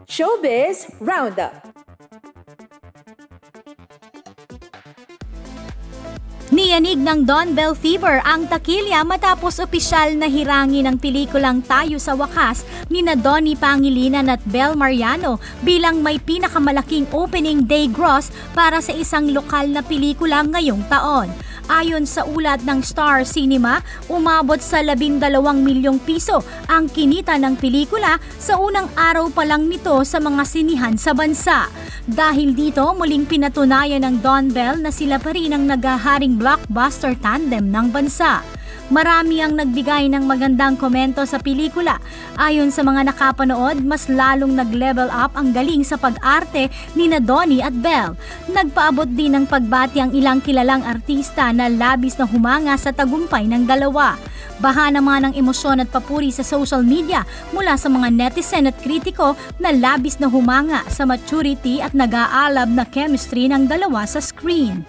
Showbiz Roundup. Niyanig ng Don Bell Fever ang takilya matapos opisyal na hirangin ng pelikulang Tayo sa Wakas nina Donnie Pangilinan at Bel Mariano bilang may pinakamalaking opening day gross para sa isang lokal na pelikula ngayong taon. Ayon sa ulat ng Star Cinema, umabot sa 12 milyong piso ang kinita ng pelikula sa unang araw pa lang nito sa mga sinihan sa bansa. Dahil dito, muling pinatunayan ng Don Bell na sila pa rin ang naghaharing blockbuster tandem ng bansa. Marami ang nagbigay ng magandang komento sa pelikula. Ayon sa mga nakapanood, mas lalong nag-level up ang galing sa pag-arte ni na Donnie at Bel. Nagpaabot din ng pagbati ang ilang kilalang artista na labis na humanga sa tagumpay ng dalawa. Baha naman ng emosyon at papuri sa social media mula sa mga netizen at kritiko na labis na humanga sa maturity at nag-aalab na chemistry ng dalawa sa screen.